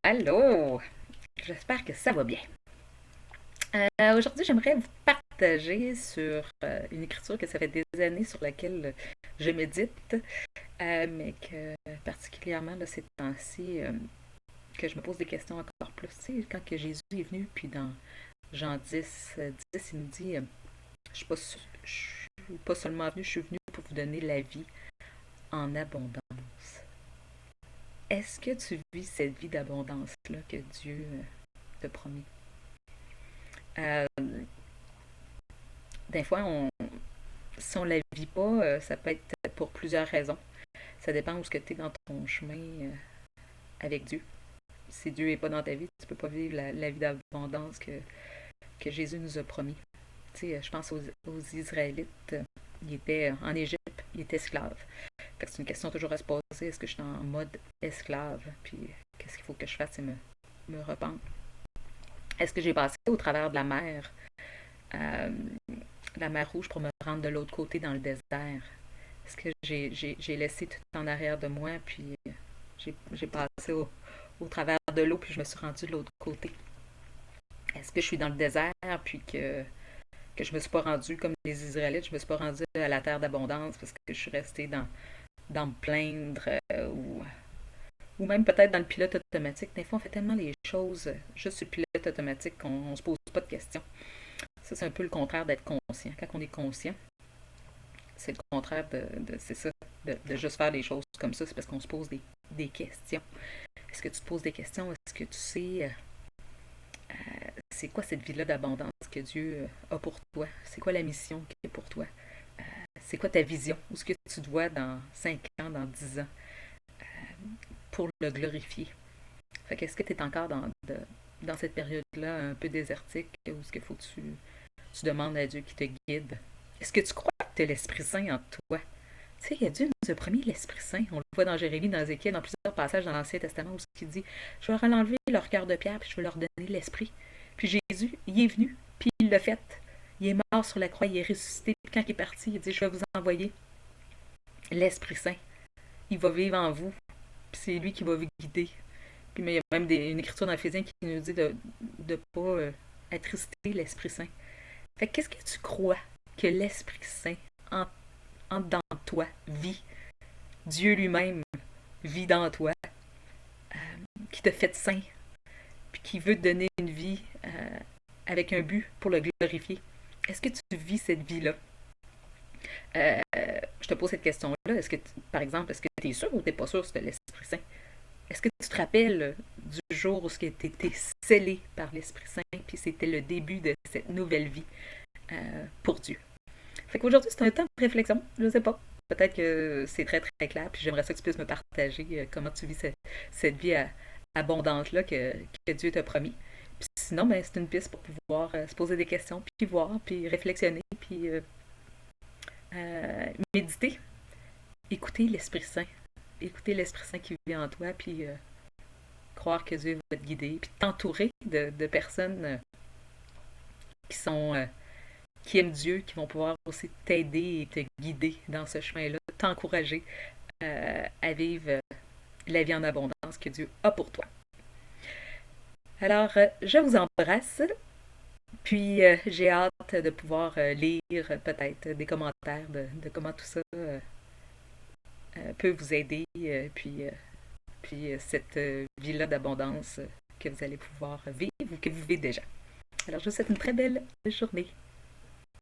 Allô, j'espère que ça va bien. Aujourd'hui, j'aimerais vous partager sur une écriture que ça fait des années sur laquelle je médite, mais que particulièrement là, ces temps-ci, que je me pose des questions encore plus. Tu sais, quand que Jésus est venu, puis dans Jean 10, 10 il nous dit, je suis pas, je suis pas seulement venu, je suis venu pour vous donner la vie en abondance. Est-ce que tu vis cette vie d'abondance-là que Dieu te promet? Euh, des fois, si on ne la vit pas, ça peut être pour plusieurs raisons. Ça dépend où ce que tu es dans ton chemin avec Dieu. Si Dieu n'est pas dans ta vie, tu ne peux pas vivre la vie d'abondance que Jésus nous a promis. Tu sais, je pense aux Israélites. Ils étaient en Égypte, ils étaient esclaves. C'est une question toujours à se poser. Est-ce que je suis en mode esclave? Puis qu'est-ce qu'il faut que je fasse? C'est me rependre. Est-ce que j'ai passé au travers de euh, la mer Rouge pour me rendre de l'autre côté dans le désert? Est-ce que j'ai laissé tout en arrière de moi, puis j'ai passé au travers de l'eau, puis je me suis rendue de l'autre côté? Est-ce que je suis dans le désert, puis que je me suis pas rendue comme les Israélites, je me suis pas rendue à la terre d'abondance parce que je suis restée dans me plaindre ou même peut-être dans le pilote automatique. Des fois, on fait tellement les choses juste sur le pilote automatique qu'on ne se pose pas de questions. Ça, c'est un peu le contraire d'être conscient. Quand on est conscient, c'est le contraire c'est ça, de juste faire des choses comme ça. C'est parce qu'on se pose des questions. Est-ce que tu te poses des questions? Est-ce que tu sais c'est quoi cette vie-là d'abondance que Dieu a pour toi? C'est quoi la mission qui est pour toi? C'est quoi ta vision? Où est-ce que tu te vois dans 5 ans, dans 10 ans pour le glorifier? Fait qu'est-ce que tu es encore dans cette période-là un peu désertique où est-ce qu'il faut que tu demandes à Dieu qui te guide? Est-ce que tu crois que tu as l'Esprit Saint en toi? Tu sais, Dieu nous a promis l'Esprit Saint. On le voit dans Jérémie, dans Ézéchiel, dans plusieurs passages dans l'Ancien Testament où il dit je vais enlever leur cœur de pierre puis je vais leur donner l'Esprit. Puis Jésus, il est venu, puis il l'a fait. Il est mort sur la croix, il est ressuscité. Puis quand il est parti, il dit je vais vous envoyer l'Esprit Saint. Il va vivre en vous, puis c'est lui qui va vous guider. Puis mais il y a même une écriture dans Éphésiens qui nous dit de ne pas attrister l'Esprit Saint. Fait qu'est-ce que tu crois que l'Esprit Saint entre dans toi, vit? Dieu lui-même vit dans toi, qui te fait saint, puis qui veut te donner une vie avec un but pour le glorifier. Est-ce que tu vis cette vie-là? Je te pose cette question-là. Est-ce que, par exemple, est-ce que tu es sûr ou tu n'es pas sûr que c'est l'Esprit Saint? Est-ce que tu te rappelles du jour où tu étais scellé par l'Esprit Saint, puis c'était le début de cette nouvelle vie pour Dieu? Fait qu'aujourd'hui, c'est un temps de réflexion. Je ne sais pas. Peut-être que c'est très, très clair, puis j'aimerais ça que tu puisses me partager comment tu vis cette vie abondante-là que Dieu t'a promis. Puis sinon, ben, c'est une piste pour pouvoir se poser des questions, puis voir, puis réflexionner, puis méditer, écouter l'Esprit Saint. Écouter l'Esprit Saint qui vit en toi, puis croire que Dieu va te guider, puis t'entourer de personnes qui sont qui aiment Dieu, qui vont pouvoir aussi t'aider et te guider dans ce chemin-là, t'encourager à vivre la vie en abondance que Dieu a pour toi. Alors, je vous embrasse, puis j'ai hâte de pouvoir lire peut-être des commentaires de comment tout ça peut vous aider, puis cette vie-là d'abondance que vous allez pouvoir vivre ou que vous vivez déjà. Alors, je vous souhaite une très belle journée.